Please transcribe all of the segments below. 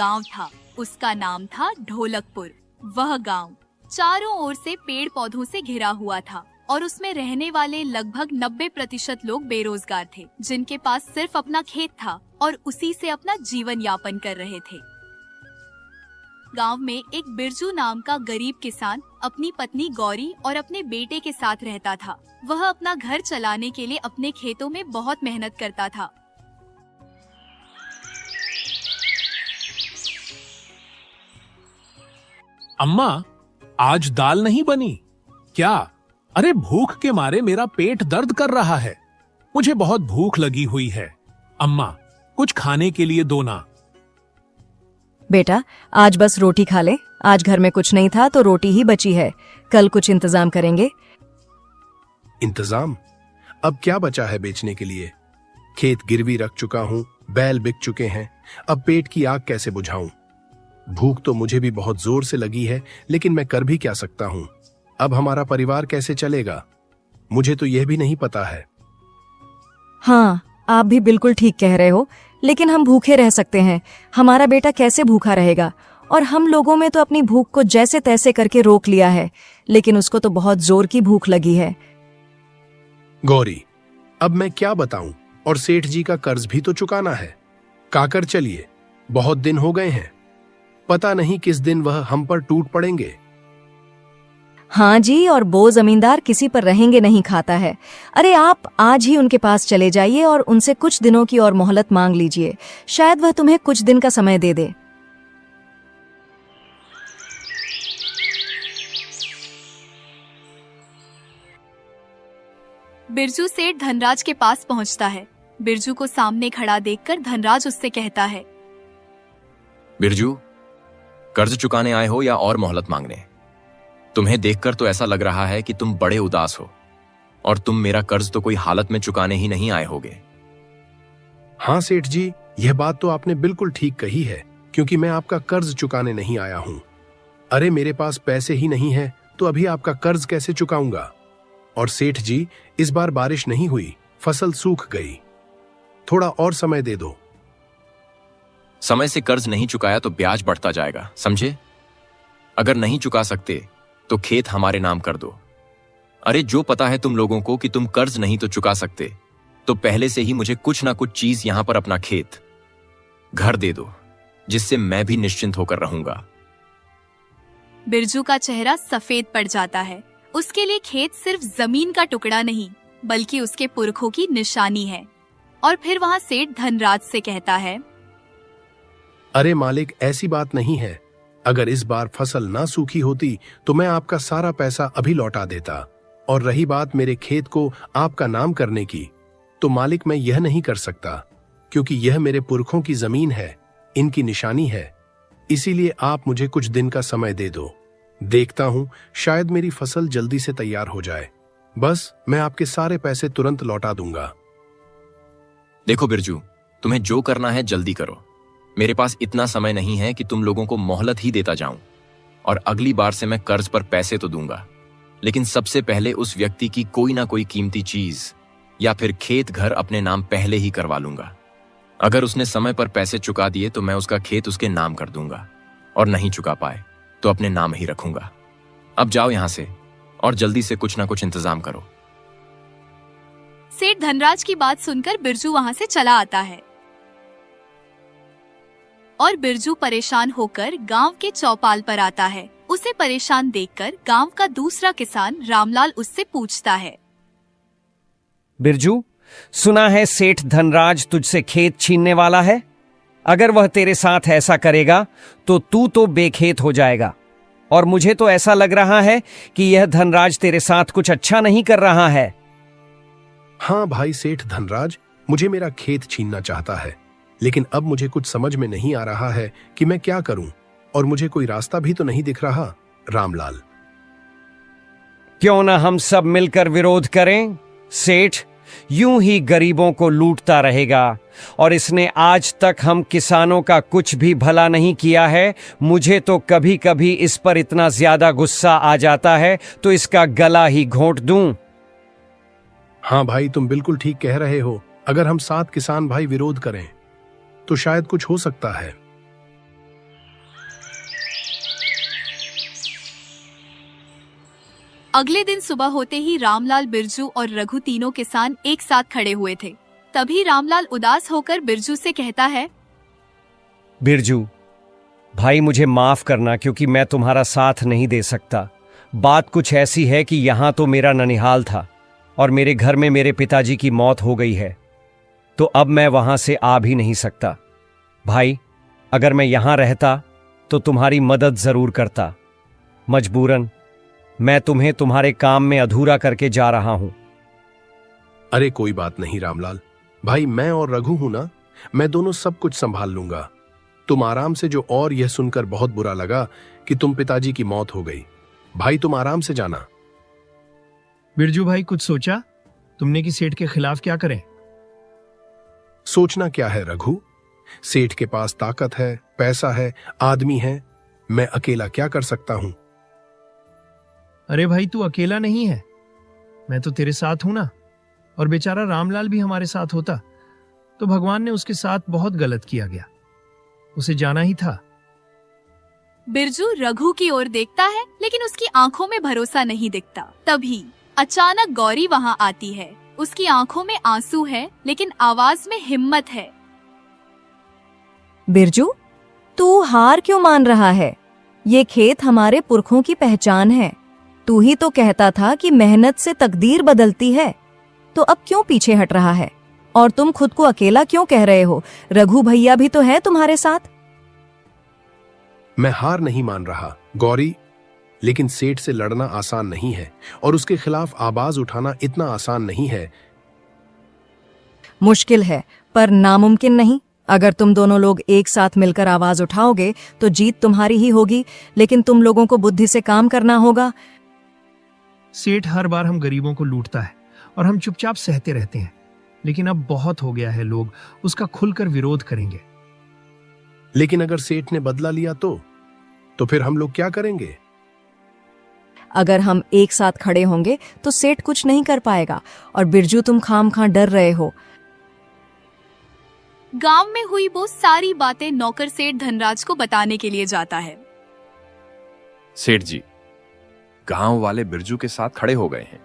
गांव था। उसका नाम था ढोलकपुर। वह गांव चारों ओर से पेड़ पौधों से घिरा हुआ था और उसमें रहने वाले लगभग 90% लोग बेरोजगार थे, जिनके पास सिर्फ अपना खेत था और उसी से अपना जीवन यापन कर रहे थे। गांव में एक बिरजू नाम का गरीब किसान अपनी पत्नी गौरी और अपने बेटे के साथ रहता था। वह अपना घर चलाने के लिए अपने खेतों में बहुत मेहनत करता था। अम्मा, आज दाल नहीं बनी क्या? अरे भूख के मारे मेरा पेट दर्द कर रहा है। मुझे बहुत भूख लगी हुई है। अम्मा, कुछ खाने के लिए दो ना। बेटा, आज बस रोटी खा ले। आज घर में कुछ नहीं था तो रोटी ही बची है। कल कुछ इंतजाम करेंगे। इंतजाम? अब क्या बचा है बेचने के लिए? खेत गिरवी रख चुका हूं, बैल बिक चुके हैं। अब पेट की आग कैसे बुझाऊं? भूख तो मुझे भी बहुत जोर से लगी है, लेकिन मैं कर भी क्या सकता हूं? अब हमारा परिवार कैसे चलेगा? मुझे तो यह भी नहीं पता है। हाँ, आप भी बिल्कुल ठीक कह रहे हो, लेकिन हम भूखे रह सकते हैं। हमारा बेटा कैसे भूखा रहेगा? और हम लोगों में तो अपनी भूख को जैसे तैसे करके रोक लिया है, लेकिन उसको तो बहुत जोर की भूख लगी है। गौरी, अब मैं क्या बताऊं? और सेठ जी का कर्ज भी तो चुकाना है। काकर चलिए, बहुत दिन हो गए हैं। पता नहीं किस दिन वह हम पर टूट पड़ेंगे। हाँ जी, और वो जमींदार किसी पर रहेंगे नहीं खाता है। अरे आप आज ही उनके पास चले जाइए और उनसे कुछ दिनों की और मोहलत मांग लीजिए। शायद वह तुम्हें कुछ दिन का समय दे दे। बिरजू सेठ धनराज के पास पहुंचता है। बिरजू को सामने खड़ा देखकर धनराज उससे कहता है, बिरजू, कर्ज चुकाने आए हो या और मोहलत मांगने? तुम्हें देखकर तो ऐसा लग रहा है कि तुम बड़े उदास हो और तुम मेरा कर्ज तो कोई हालत में चुकाने ही नहीं आए होगे। हाँ सेठ जी, यह बात तो आपने बिल्कुल ठीक कही है, क्योंकि मैं आपका कर्ज चुकाने नहीं आया हूं। अरे मेरे पास पैसे ही नहीं है तो अभी आपका कर्ज कैसे चुकाऊंगा? और सेठ जी, इस बार बारिश नहीं हुई, फसल सूख गई। थोड़ा और समय दे दो। समय से कर्ज नहीं चुकाया तो ब्याज बढ़ता जाएगा, समझे? अगर नहीं चुका सकते तो खेत हमारे नाम कर दो। अरे जो पता है तुम लोगों को कि तुम कर्ज नहीं तो चुका सकते, तो पहले से ही मुझे कुछ ना कुछ चीज यहां पर अपना खेत, घर दे दो, जिससे मैं भी निश्चिंत होकर रहूंगा। बिरजू का चेहरा सफेद पड़ जाता है। उसके लिए खेत सिर्फ जमीन का टुकड़ा नहीं, बल्कि उसके पुरखों की निशानी है। और फिर वहां सेठ धनराज से कहता है, अरे मालिक, ऐसी बात नहीं है। अगर इस बार फसल ना सूखी होती तो मैं आपका सारा पैसा अभी लौटा देता। और रही बात मेरे खेत को आपका नाम करने की, तो मालिक मैं यह नहीं कर सकता, क्योंकि यह मेरे पुरखों की जमीन है, इनकी निशानी है। इसीलिए आप मुझे कुछ दिन का समय दे दो। देखता हूं, शायद मेरी फसल जल्दी से तैयार हो जाए। बस मैं आपके सारे पैसे तुरंत लौटा दूंगा। देखो बिरजू, तुम्हें जो करना है जल्दी करो। मेरे पास इतना समय नहीं है कि तुम लोगों को मोहलत ही देता जाऊं। और अगली बार से मैं कर्ज पर पैसे तो दूंगा, लेकिन सबसे पहले उस व्यक्ति की कोई ना कोई कीमती चीज या फिर खेत घर अपने नाम पहले ही करवा लूंगा। अगर उसने समय पर पैसे चुका दिए तो मैं उसका खेत उसके नाम कर दूंगा, और नहीं चुका पाए तो अपने नाम ही रखूंगा। अब जाओ यहां से और जल्दी से कुछ ना कुछ इंतजाम करो। सेठ धनराज की बात सुनकर बिरजू वहां से चला आता है और बिरजू परेशान होकर गांव के चौपाल पर आता है। उसे परेशान देखकर गांव का दूसरा किसान रामलाल उससे पूछता है, बिरजू, सुना है सेठ धनराज तुझसे खेत छीनने वाला है। अगर वह तेरे साथ ऐसा करेगा तो तू तो बेखेत हो जाएगा। और मुझे तो ऐसा लग रहा है कि यह धनराज तेरे साथ कुछ अच्छा नहीं कर रहा है। हाँ भाई सेठ धनराज, मुझे मेरा खेत छीनना चाहता है, लेकिन अब मुझे कुछ समझ में नहीं आ रहा है कि मैं क्या करूं, और मुझे कोई रास्ता भी तो नहीं दिख रहा। रामलाल, क्यों ना हम सब मिलकर विरोध करें? सेठ यूं ही गरीबों को लूटता रहेगा, और इसने आज तक हम किसानों का कुछ भी भला नहीं किया है। मुझे तो कभी कभी इस पर इतना ज्यादा गुस्सा आ जाता है तो इसका गला ही घोंट दूं। हाँ भाई, तुम बिल्कुल ठीक कह रहे हो। अगर हम 7 किसान भाई विरोध करें तो शायद कुछ हो सकता है। अगले दिन सुबह होते ही रामलाल, बिरजू और रघु तीनों किसान एक साथ खड़े हुए थे। तभी रामलाल उदास होकर बिरजू से कहता है, बिरजू भाई, मुझे माफ करना क्योंकि मैं तुम्हारा साथ नहीं दे सकता। बात कुछ ऐसी है कि यहाँ तो मेरा ननिहाल था और मेरे घर में मेरे पिताजी की मौत हो गई है, तो अब मैं वहां से आ भी नहीं सकता। भाई, अगर मैं यहां रहता तो तुम्हारी मदद जरूर करता। मजबूरन मैं तुम्हें तुम्हारे काम में अधूरा करके जा रहा हूं। अरे कोई बात नहीं रामलाल भाई, मैं और रघु हूं ना, मैं दोनों सब कुछ संभाल लूंगा। तुम आराम से जो, और यह सुनकर बहुत बुरा लगा कि तुम पिताजी की मौत हो गई। भाई तुम आराम से जाना। बिरजू भाई, कुछ सोचा तुमने कि सेठ के खिलाफ क्या करें? सोचना क्या है रघु, सेठ के पास ताकत है, पैसा है, आदमी है, मैं अकेला क्या कर सकता हूं? अरे भाई, तू अकेला नहीं है, मैं तो तेरे साथ हूं ना। और बेचारा रामलाल भी हमारे साथ होता तो भगवान ने उसके साथ बहुत गलत किया गया, उसे जाना ही था। बिरजू रघु की ओर देखता है लेकिन उसकी आंखों में भरोसा नहीं दिखता। तभी अचानक गौरी वहां आती है। उसकी आंखों में आंसू है लेकिन आवाज में हिम्मत है। बिरजू, तू हार क्यों मान रहा है? ये खेत हमारे पुरखों की पहचान है। तू ही तो कहता था कि मेहनत से तकदीर बदलती है, तो अब क्यों पीछे हट रहा है? और तुम खुद को अकेला क्यों कह रहे हो? रघु भैया भी तो है तुम्हारे साथ। मैं हार नहीं मान रहा गौरी, लेकिन सेठ से लड़ना आसान नहीं है और उसके खिलाफ आवाज उठाना इतना आसान नहीं है। मुश्किल है पर नामुमकिन नहीं। अगर तुम दोनों लोग एक साथ मिलकर आवाज उठाओगे तो जीत तुम्हारी ही होगी, लेकिन तुम लोगों को बुद्धि से काम करना होगा। सेठ हर बार हम गरीबों को लूटता है और हम चुपचाप सहते रहते हैं, लेकिन अब बहुत हो गया है, लोग उसका खुलकर विरोध करेंगे। लेकिन अगर सेठ ने बदला लिया तो फिर हम लोग क्या करेंगे? अगर हम एक साथ खड़े होंगे तो सेठ कुछ नहीं कर पाएगा। और बिरजू, तुम खामखा डर रहे हो। गांव में हुई वो सारी बातें नौकर सेठ धनराज को बताने के लिए जाता है। सेठ जी, गांव वाले बिरजू के साथ खड़े हो गए हैं।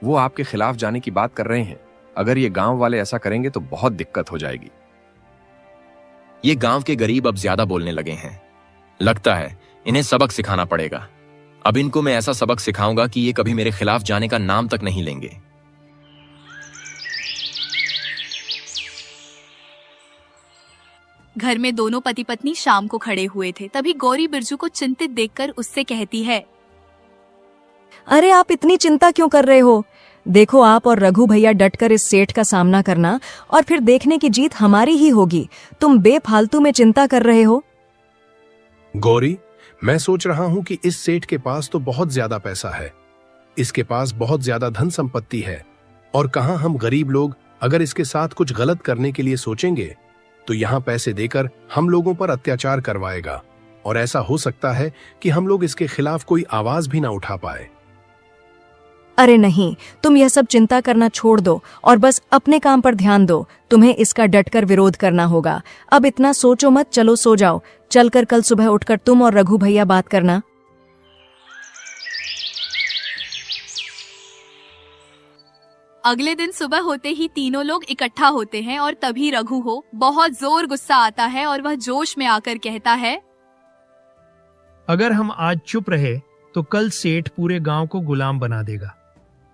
वो आपके खिलाफ जाने की बात कर रहे हैं। अगर ये गांव वाले ऐसा करेंगे तो बहुत दिक्कत हो जाएगी। ये गांव के गरीब अब ज्यादा बोलने लगे हैं। लगता है इन्हें सबक सिखाना पड़ेगा। अब इनको मैं ऐसा सबक सिखाऊंगा कि ये कभी मेरे खिलाफ जाने का नाम तक नहीं लेंगे। घर में दोनों पति पत्नी शाम को खड़े हुए थे। तभी गौरी बिरजू को चिंतित देखकर उससे कहती है, अरे आप इतनी चिंता क्यों कर रहे हो? देखो, आप और रघु भैया डटकर इस सेठ का सामना करना और फिर देखने की जीत हमारी ही होगी। तुम बेफालतू में चिंता कर रहे हो। गौरी, मैं सोच रहा हूं कि इस सेठ के पास तो बहुत ज्यादा पैसा है, इसके पास बहुत ज्यादा धन संपत्ति है, और कहां हम गरीब लोग अगर इसके साथ कुछ गलत करने के लिए सोचेंगे तो यहां पैसे देकर हम लोगों पर अत्याचार करवाएगा, और ऐसा हो सकता है कि हम लोग इसके खिलाफ कोई आवाज भी ना उठा पाए। अरे नहीं, तुम यह सब चिंता करना छोड़ दो और बस अपने काम पर ध्यान दो। तुम्हें इसका डटकर विरोध करना होगा। अब इतना सोचो मत, चलो सो जाओ। चलकर कल सुबह उठकर तुम और रघु भैया बात करना। अगले दिन सुबह होते ही तीनों लोग इकट्ठा होते हैं और तभी रघु हो बहुत जोर गुस्सा आता है और वह जोश में आकर कहता है, अगर हम आज चुप रहे तो कल सेठ पूरे गांव को गुलाम बना देगा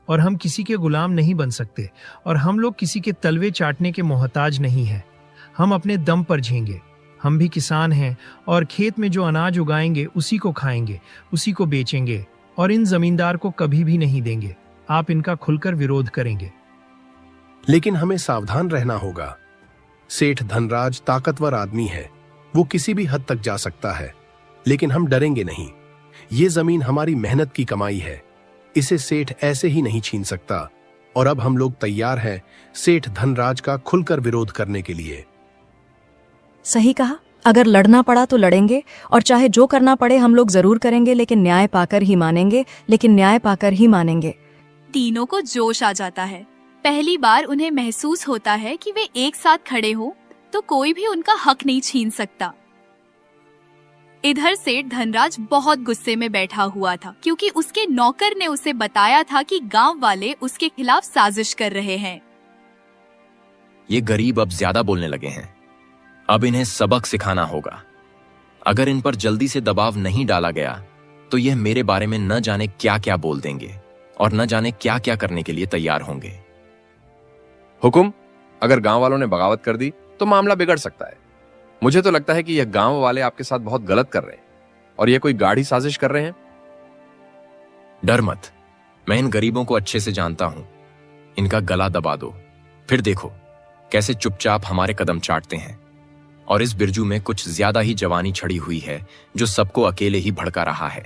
और हम किसी के गुलाम नहीं बन सकते, और हम लोग किसी के तलवे चाटने के मोहताज नहीं हैं। हम अपने दम पर झेंगे। हम भी किसान हैं और खेत में जो अनाज उगाएंगे उसी को खाएंगे, उसी को बेचेंगे, और इन जमींदार को कभी भी नहीं देंगे। आप इनका खुलकर विरोध करेंगे। लेकिन हमें सावधान रहना होगा। सेठ धनराज ताकतवर आदमी है, वो किसी भी हद तक जा सकता है, लेकिन हम डरेंगे नहीं। ये जमीन हमारी मेहनत की कमाई है, इसे सेठ ऐसे ही नहीं छीन सकता, और अब हम लोग तैयार हैं सेठ धनराज का खुलकर विरोध करने के लिए। सही कहा। अगर लड़ना पड़ा तो लड़ेंगे, और चाहे जो करना पड़े हम लोग जरूर करेंगे, लेकिन न्याय पाकर ही मानेंगे। तीनों को जोश आ जाता है। पहली बार उन्हें महसूस होता है कि वे एक साथ खड़े हो तो कोई भी उनका हक नहीं छीन सकता। इधर सेठ धनराज बहुत गुस्से में बैठा हुआ था क्योंकि उसके नौकर ने उसे बताया था कि गांव वाले उसके खिलाफ साजिश कर रहे हैं। ये गरीब अब ज्यादा बोलने लगे हैं, अब इन्हें सबक सिखाना होगा। अगर इन पर जल्दी से दबाव नहीं डाला गया तो यह मेरे बारे में न जाने क्या क्या बोल देंगे और न जाने क्या क्या करने के लिए तैयार होंगे। हुकुम, अगर गांव वालों ने बगावत कर दी तो मामला बिगड़ सकता है। मुझे तो लगता है कि यह गांव वाले आपके साथ बहुत गलत कर रहे हैं और यह कोई गाढ़ी साजिश कर रहे हैं। डर मत, मैं इन गरीबों को अच्छे से जानता हूं। इनका गला दबा दो, फिर देखो कैसे चुपचाप हमारे कदम चाटते हैं। और इस बिरजू में कुछ ज्यादा ही जवानी छड़ी हुई है जो सबको अकेले ही भड़का रहा है।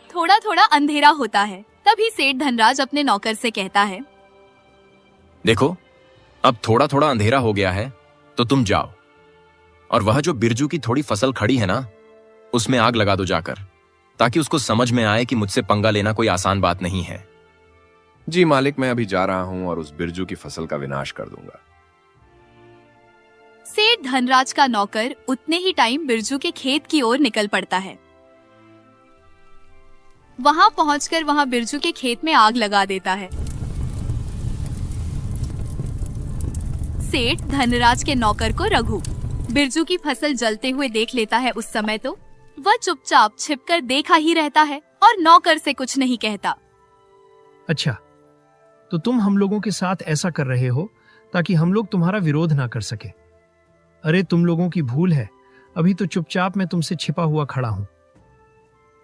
थोड़ा थोड़ा अंधेरा होता है, तभी सेठ धनराज अपने नौकर से कहता है, देखो अब थोड़ा थोड़ा अंधेरा हो गया है तो तुम जाओ और वह जो बिरजू की थोड़ी फसल खड़ी है ना, उसमें आग लगा दो जाकर, ताकि उसको समझ में आए कि मुझसे पंगा लेना कोई आसान बात नहीं है। जी मालिक, मैं अभी जा रहा हूं और उस बिरजू की फसल का विनाश कर दूंगा। सेठ धनराज का नौकर उतने ही टाइम बिरजू के खेत की ओर निकल पड़ता है। वहां पहुंचकर वहां बिरजू के खेत में आग लगा देता है। सेठ धनराज के नौकर को रघु बिरजू की फसल जलते हुए देख लेता है। उस समय तो वह चुपचाप छिपकर देखा ही रहता है और नौकर से कुछ नहीं कहता। अच्छा, तो तुम हम लोगों के साथ ऐसा कर रहे हो ताकि हम लोग तुम्हारा विरोध ना कर सके। अरे तुम लोगों की भूल है, अभी तो चुपचाप मैं तुमसे छिपा हुआ खड़ा हूं,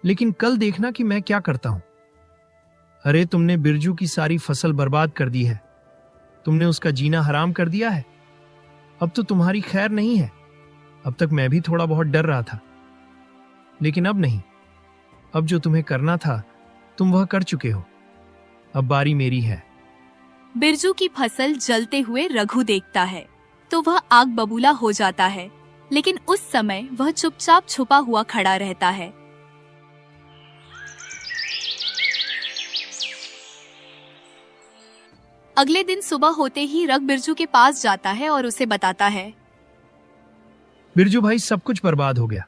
लेकिन कल देखना कि मैं क्या करता हूं। अरे तुमने बिरजू की सारी फसल बर्बाद कर दी है, तुमने उसका जीना हराम कर दिया है। अब तो तुम्हारी खैर नहीं है। अब तक मैं भी थोड़ा बहुत डर रहा था, लेकिन अब नहीं। अब जो तुम्हें करना था तुम वह कर चुके हो, अब बारी मेरी है। बिरजू की फसल जलते हुए रघु देखता है तो वह आग बबूला हो जाता है, लेकिन उस समय वह चुपचाप छुपा हुआ खड़ा रहता है। अगले दिन सुबह होते ही रघु बिरजू के पास जाता है और उसे बताता है, बिरजू भाई, सब कुछ बर्बाद हो गया।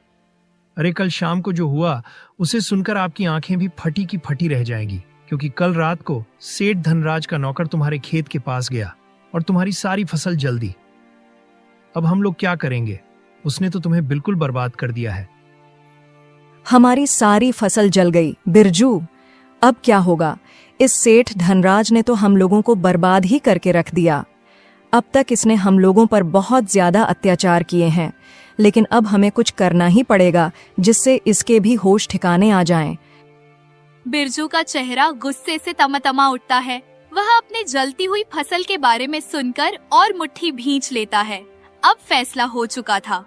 अरे कल शाम को जो हुआ उसे सुनकर आपकी आंखें भी फटी की फटी रह जाएंगी, क्योंकि कल रात को सेठ धनराज का नौकर तुम्हारे खेत के पास गया और तुम्हारी सारी फसल जल दी। अब हम लोग क्या करेंगे? उसने तो तुम्हें बिल्कुल बर्बाद कर दिया है। हमारी सारी फसल जल गई बिरजू, अब क्या होगा? इस सेठ धनराज ने तो हम लोगों को बर्बाद ही करके रख दिया। अब तक इसने हम लोगों पर बहुत ज्यादा अत्याचार किए हैं, लेकिन अब हमें कुछ करना ही पड़ेगा जिससे इसके भी होश ठिकाने आ जाएं। बिरजू का चेहरा गुस्से से तमा उठता है। वह अपने जलती हुई फसल के बारे में सुनकर और मुट्ठी भींच लेता है। अब फैसला हो चुका था,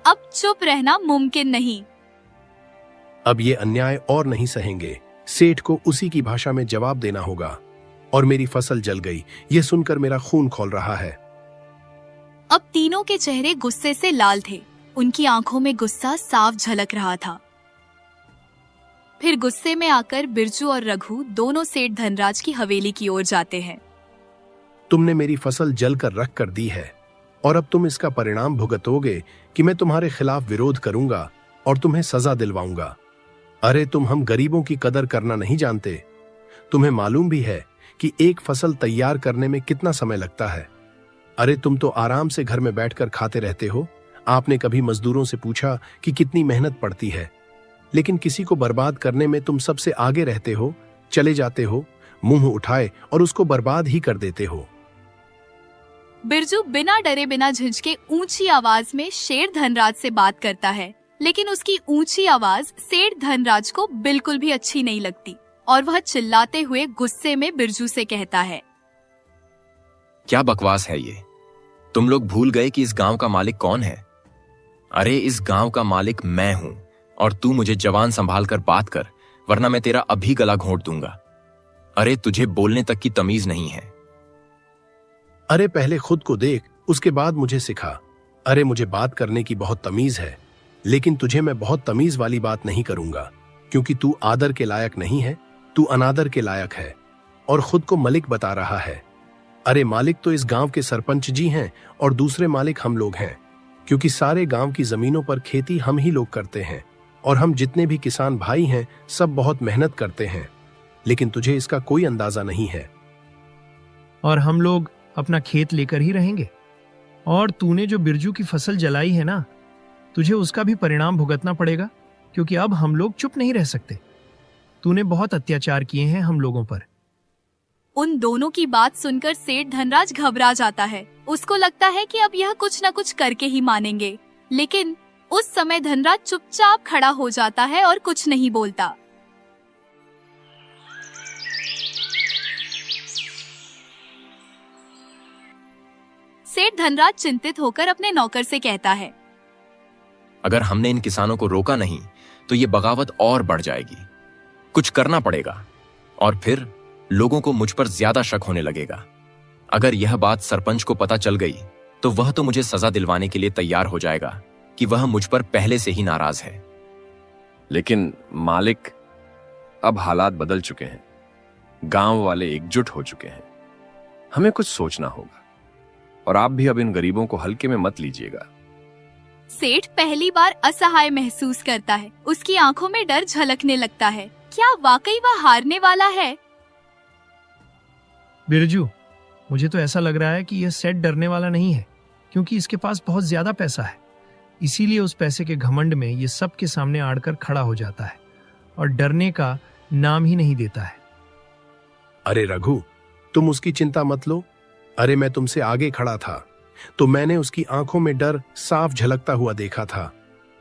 अब चुप रहना मुमकिन नहीं। अब ये अन्याय और नहीं सहेंगे। सेठ को उसी की भाषा में जवाब देना होगा। और मेरी फसल जल गई, ये सुनकर मेरा खून खौल रहा है। अब तीनों के चेहरे गुस्से से लाल थे, उनकी आंखों में गुस्सा साफ झलक रहा था। फिर गुस्से में आकर बिरजू और रघु दोनों सेठ धनराज की हवेली की ओर जाते हैं। तुमने मेरी फसल जल कर रख कर दी है और अब तुम इसका परिणाम भुगतोगे कि मैं तुम्हारे खिलाफ विरोध करूंगा और तुम्हें सजा दिलवाऊंगा। अरे तुम हम गरीबों की कदर करना नहीं जानते। तुम्हें मालूम भी है कि एक फसल तैयार करने में कितना समय लगता है। अरे तुम तो आराम से घर में बैठकर खाते रहते हो। आपने कभी मजदूरों से पूछा कि कितनी मेहनत पड़ती है? लेकिन किसी को बर्बाद करने में तुम सबसे आगे रहते हो, चले जाते हो, मुंह उठाए और उसको बर्बाद ही कर देते हो। बिरजू बिना डरे बिना झिझके ऊंची आवाज में शेर धनराज से बात करता है, लेकिन उसकी ऊंची आवाज सेठ धनराज को बिल्कुल भी अच्छी नहीं लगती और वह चिल्लाते हुए गुस्से में बिरजू से कहता है, क्या बकवास है ये? तुम लोग भूल गए कि इस गांव का मालिक कौन है? अरे इस गांव का मालिक मैं हूं और तू मुझे जवान संभाल कर बात कर, वरना मैं तेरा अभी गला घोंट दूंगा। अरे तुझे बोलने तक की तमीज नहीं है। अरे पहले खुद को देख, उसके बाद मुझे सिखा। अरे मुझे बात करने की बहुत तमीज है, लेकिन तुझे मैं बहुत तमीज वाली बात नहीं करूंगा, क्योंकि तू आदर के लायक नहीं है, तू अनादर के लायक है और खुद को मलिक बता रहा है। अरे मालिक तो इस गांव के सरपंच जी हैं और दूसरे मालिक हम लोग हैं, क्योंकि सारे गांव की जमीनों पर खेती हम ही लोग करते हैं और हम जितने भी किसान भाई हैं सब बहुत मेहनत करते हैं, लेकिन तुझे इसका कोई अंदाजा नहीं है। और हम लोग अपना खेत लेकर ही रहेंगे। और तूने जो बिरजू की फसल जलाई है ना, तुझे उसका भी परिणाम भुगतना पड़ेगा, क्योंकि अब हम लोग चुप नहीं रह सकते। तूने बहुत अत्याचार किए हैं हम लोगों पर। उन दोनों की बात सुनकर सेठ धनराज घबरा जाता है। उसको लगता है कि अब यह कुछ न कुछ करके ही मानेंगे, लेकिन उस समय धनराज चुपचाप खड़ा हो जाता है और कुछ नहीं बोलता। सेठ धनराज चिंतित होकर अपने नौकर से कहता है, अगर हमने इन किसानों को रोका नहीं तो ये बगावत और बढ़ जाएगी। कुछ करना पड़ेगा और फिर लोगों को मुझ पर ज्यादा शक होने लगेगा। अगर यह बात सरपंच को पता चल गई तो वह तो मुझे सजा दिलवाने के लिए तैयार हो जाएगा कि वह मुझ पर पहले से ही नाराज है। लेकिन मालिक, अब हालात बदल चुके हैं, गांव वाले एकजुट हो चुके हैं, हमें कुछ सोचना होगा और आप भी अब इन गरीबों को हल्के में मत लीजिएगा। सेठ पहली बार असहाय महसूस करता है। उसकी आंखों में डर झलकने लगता है। क्या वाकई वह हारने वाला है? बिरजू, मुझे तो ऐसा लग रहा है कि यह सेठ डरने वाला नहीं है, क्योंकि इसके पास बहुत ज्यादा पैसा है। इसीलिए उस पैसे के घमंड में ये सबके सामने आड़कर खड़ा हो जाता है और डरने का नाम ही नहीं देता है। अरे रघु, तुम उसकी चिंता मत लो। अरे मैं तुमसे आगे खड़ा था तो मैंने उसकी आंखों में डर साफ झलकता हुआ देखा था,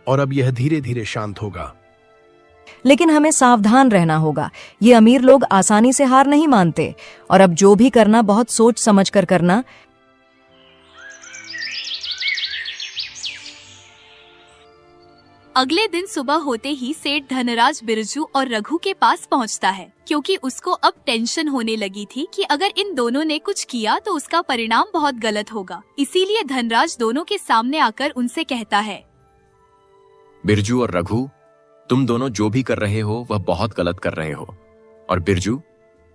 और अब यह धीरे धीरे शांत होगा। लेकिन हमें सावधान रहना होगा। ये अमीर लोग आसानी से हार नहीं मानते, और अब जो भी करना बहुत सोच समझ कर करना। अगले दिन सुबह होते ही सेठ धनराज बिरजू और रघु के पास पहुंचता है, क्योंकि उसको अब टेंशन होने लगी थी कि अगर इन दोनों ने कुछ किया तो उसका परिणाम बहुत गलत होगा। इसीलिए धनराज दोनों के सामने आकर उनसे कहता है, बिरजू और रघु, तुम दोनों जो भी कर रहे हो वह बहुत गलत कर रहे हो। और बिरजू,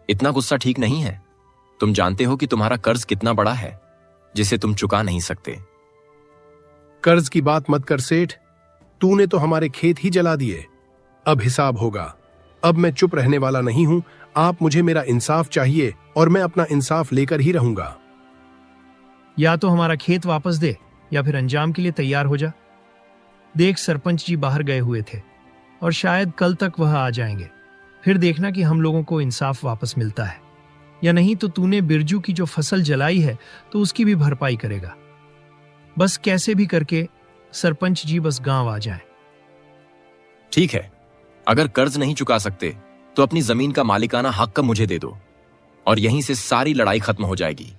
इतना गुस्सा ठीक नहीं है। तुम जानते हो कि तुम्हारा कर्ज कितना बड़ा है, जिसे तुम चुका नहीं सकते। कर्ज की बात मत कर सेठ, तूने तो हमारे खेत ही जला दिए। अब हिसाब होगा। अब मैं चुप रहने वाला नहीं हूं। आप मुझे मेरा इंसाफ चाहिए और मैं अपना इंसाफ लेकर ही रहूंगा। या तो हमारा खेत वापस दे या फिर अंजाम के लिए तैयार हो जा। देख, सरपंच जी बाहर गए हुए थे और शायद कल तक वह आ जाएंगे। फिर देखना कि हम लोगों को इंसाफ वापस मिलता है या नहीं, तो तूने बिरजू की जो फसल जलाई है तो उसकी भी भरपाई करेगा। बस कैसे भी करके सरपंच जी बस गांव आ जाएं। ठीक है, अगर कर्ज नहीं चुका सकते तो अपनी जमीन का मालिकाना हक मुझे दे दो और यहीं से सारी लड़ाई खत्म हो जाएगी।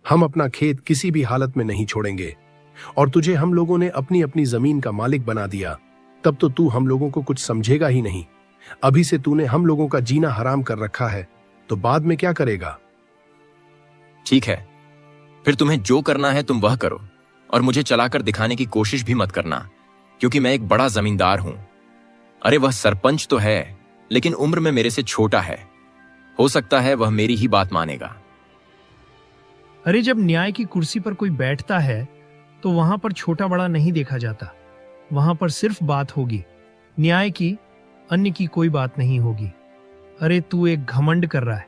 हम अपना खेत किसी भी हालत में नहीं छोड़ेंगे, और तुझे हम लोगों ने अपनी अपनी जमीन का मालिक बना दिया, तब तो तू हम लोगों को कुछ समझेगा ही नहीं। अभी से तूने हम लोगों का जीना हराम कर रखा है, तो बाद में क्या करेगा? ठीक है, फिर तुम्हें जो करना है तुम वह करो और मुझे चलाकर दिखाने की कोशिश भी मत करना, क्योंकि मैं एक बड़ा जमींदार हूं। अरे वह सरपंच तो है, लेकिन उम्र में मेरे से छोटा है। हो सकता है वह मेरी ही बात मानेगा। अरे जब न्याय की कुर्सी पर कोई बैठता है तो वहां पर छोटा बड़ा नहीं देखा जाता। वहां पर सिर्फ बात होगी न्याय की, अन्य की कोई बात नहीं होगी। अरे तू एक घमंड कर रहा है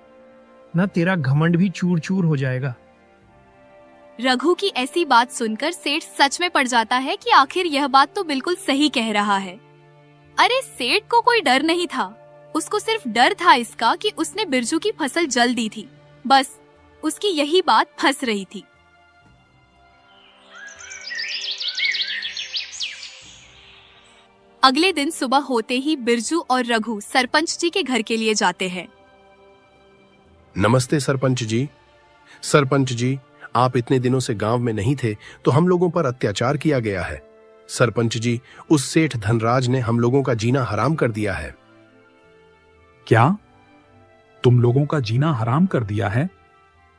ना, तेरा घमंड भी चूर चूर हो जाएगा। रघु की ऐसी बात सुनकर सेठ सच में पड़ जाता है कि आखिर यह बात तो बिल्कुल सही कह रहा है। अरे सेठ को कोई डर नहीं था, उसको सिर्फ डर था इसका कि उसने बिरजू की फसल जल दी थी। बस उसकी यही बात फंस रही थी। अगले दिन सुबह होते ही बिरजू और रघु सरपंच जी के घर के लिए जाते हैं। नमस्ते सरपंच जी। सरपंच जी, आप इतने दिनों से गांव में नहीं थे तो हम लोगों पर अत्याचार किया गया है। सरपंच जी, उस सेठ धनराज ने हम लोगों का जीना हराम कर दिया है। क्या? तुम लोगों का जीना हराम कर दिया है?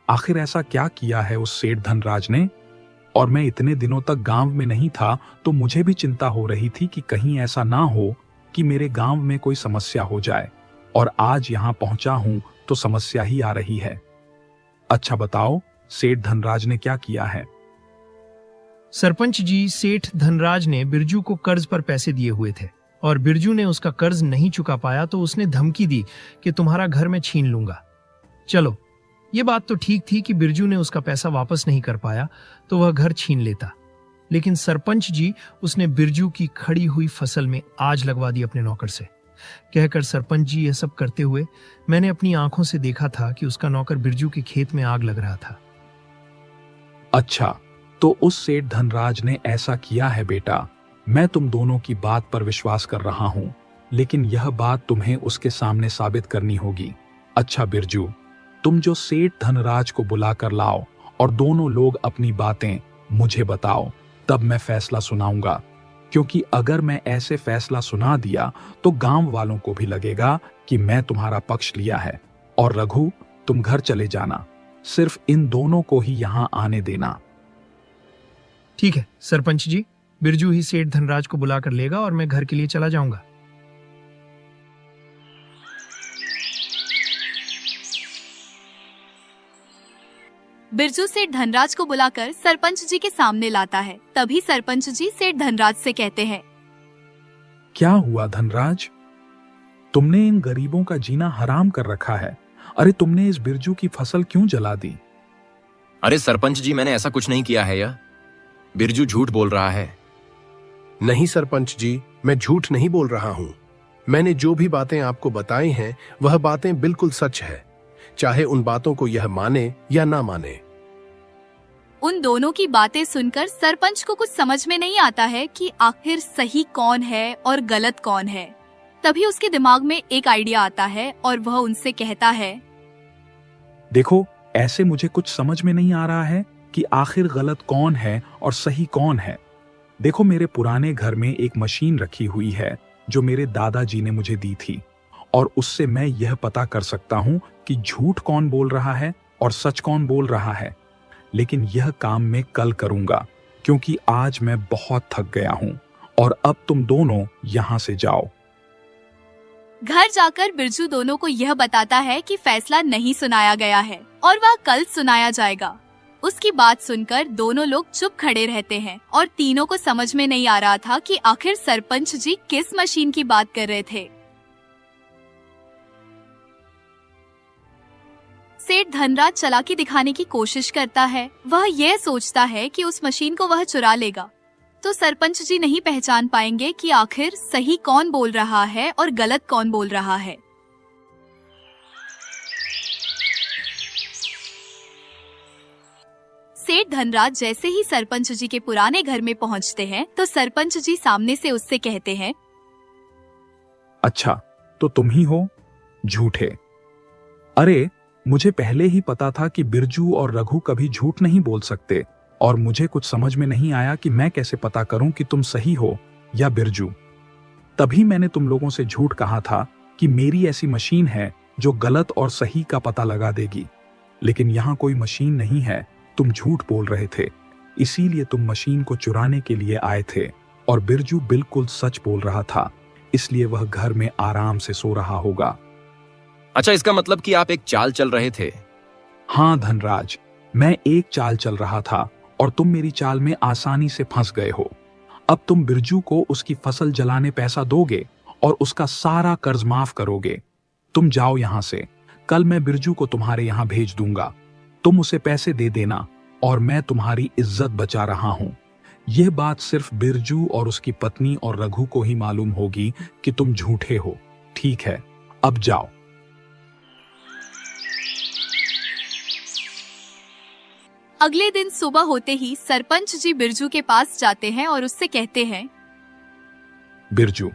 आखिर ऐसा क्या किया है उस सेठ धनराज ने? और मैं इतने दिनों तक गांव में नहीं था तो मुझे भी चिंता हो रही थी कि कहीं ऐसा ना हो कि मेरे गांव में कोई समस्या हो जाए, और आज यहां पहुंचा हूं तो समस्या ही आ रही है। अच्छा बताओ, सेठ धनराज ने क्या किया है? सरपंच जी, सेठ धनराज ने बिरजू को कर्ज पर पैसे दिए हुए थे और बिरजू ने उसका कर्ज नहीं चुका पाया तो उसने धमकी दी कि तुम्हारा घर मैं छीन लूंगा। चलो, ये बात तो ठीक थी कि बिरजू ने उसका पैसा वापस नहीं कर पाया तो वह घर छीन लेता, लेकिन सरपंच जी, उसने बिरजू की खड़ी हुई फसल में आग लगवा दी अपने नौकर से। कहकर सरपंच जी यह सब करते हुए मैंने अपनी आंखों से देखा था कि उसका नौकर बिरजू के खेत में आग लग रहा था। अच्छा, तो उस सेठ धनराज ने ऐसा किया है बेटा। मैं तुम दोनों की बात पर विश्वास कर रहा हूं, लेकिन यह बात तुम्हें उसके सामने साबित करनी होगी। अच्छा बिरजू, तुम जो सेठ धनराज को बुलाकर लाओ और दोनों लोग अपनी बातें मुझे बताओ, तब मैं फैसला सुनाऊंगा। क्योंकि अगर मैं ऐसे फैसला सुना दिया तो गांव वालों को भी लगेगा कि मैं तुम्हारा पक्ष लिया है। और रघु, तुम घर चले जाना, सिर्फ इन दोनों को ही यहां आने देना। ठीक है सरपंच जी, बिरजू ही सेठ धनराज को बुला कर लेगा और मैं घर के लिए चला जाऊंगा। बिरजू सेठ धनराज को बुलाकर सरपंच जी के सामने लाता है। तभी सरपंच जी सेठ धनराज से कहते हैं, क्या हुआ धनराज? तुमने इन गरीबों का जीना हराम कर रखा है। अरे तुमने इस बिरजू की फसल क्यों जला दी? अरे सरपंच जी, मैंने ऐसा कुछ नहीं किया है। यह बिरजू झूठ बोल रहा है। नहीं सरपंच जी, मैं झूठ नहीं बोल रहा हूं। मैंने जो भी बातें आपको बताई हैं वह बातें बिल्कुल सच है, चाहे उन बातों को यह माने या ना माने। उन दोनों की बातें सुनकर सरपंच को कुछ समझ में नहीं आता है कि आखिर सही कौन है और गलत कौन है। तभी उसके दिमाग में एक आइडिया आता है और वह उनसे कहता है, देखो, ऐसे मुझे कुछ समझ में नहीं आ रहा है कि आखिर गलत कौन है और सही कौन है। देखो, मेरे पुराने घर में एक मशीन रखी हुई है जो मेरे दादाजी ने मुझे दी थी, और उससे मैं यह पता कर सकता हूं कि झूठ कौन बोल रहा है और सच कौन बोल रहा है। लेकिन यह काम मैं कल करूंगा, क्योंकि आज मैं बहुत थक गया हूं। और अब तुम दोनों यहां से जाओ। घर जाकर बिरजू दोनों को यह बताता है कि फैसला नहीं सुनाया गया है और वह कल सुनाया जाएगा। उसकी बात सुनकर दोनों लोग चुप खड़े रहते हैं और तीनों को समझ में नहीं आ रहा था कि आखिर सरपंच जी किस मशीन की बात कर रहे थे। सेठ धनराज चालाकी दिखाने की कोशिश करता है। वह यह सोचता है कि उस मशीन को वह चुरा लेगा तो सरपंच जी नहीं पहचान पाएंगे कि आखिर सही कौन बोल रहा है और गलत कौन बोल रहा है। सेठ धनराज जैसे ही सरपंच जी के पुराने घर में पहुंचते हैं तो सरपंच जी सामने से उससे कहते हैं, अच्छा, तो तुम ही हो? झूठे। अरे, मुझे पहले ही पता था कि बिरजू और रघु कभी झूठ नहीं बोल सकते, और मुझे कुछ समझ में नहीं आया कि मैं कैसे पता करूं कि तुम सही हो या बिरजू। तभी मैंने तुम लोगों से झूठ कहा था कि मेरी ऐसी मशीन है जो गलत और सही का पता लगा देगी। लेकिन यहां कोई मशीन नहीं है, तुम झूठ बोल रहे थे। इसीलिए तुम मशीन को चुराने के लिए आए थे, और बिरजू बिल्कुल सच बोल रहा था, इसलिए वह घर में आराम से सो रहा होगा। अच्छा, इसका मतलब कि आप एक चाल चल रहे थे? हाँ धनराज, मैं एक चाल चल रहा था और तुम मेरी चाल में आसानी से फंस गए हो। अब तुम बिरजू को उसकी फसल जलाने पैसा दोगे और उसका सारा कर्ज माफ करोगे। तुम जाओ यहां से, कल मैं बिरजू को तुम्हारे यहां भेज दूंगा। तुम उसे पैसे दे देना और मैं तुम्हारी इज्जत बचा रहा हूं। यह बात सिर्फ बिरजू और उसकी पत्नी और रघु को ही मालूम होगी कि तुम झूठे हो। ठीक है, अब जाओ। अगले दिन सुबह होते ही सरपंच जी बिरजू के पास जाते हैं और उससे कहते हैं, बिरजू,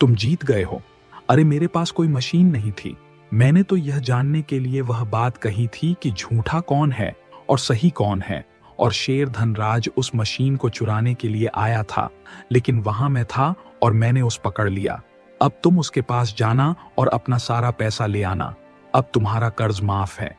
तुम जीत गए हो। अरे, मेरे पास कोई मशीन नहीं थी। मैंने तो यह जानने के लिए वह बात कही थी कि झूठा कौन है और सही कौन है, और शेर धनराज उस मशीन को चुराने के लिए आया था, लेकिन वहां मैं था और मैंने उस पकड़ लिया। अब तुम उसके पास जाना और अपना सारा पैसा ले आना। अब तुम्हारा कर्ज माफ है।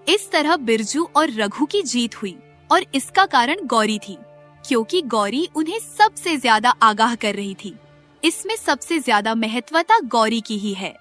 इस तरह बिरजू और रघु की जीत हुई, और इसका कारण गौरी थी, क्योंकि गौरी उन्हें सबसे ज्यादा आगाह कर रही थी। इसमें सबसे ज्यादा महत्वता गौरी की ही है।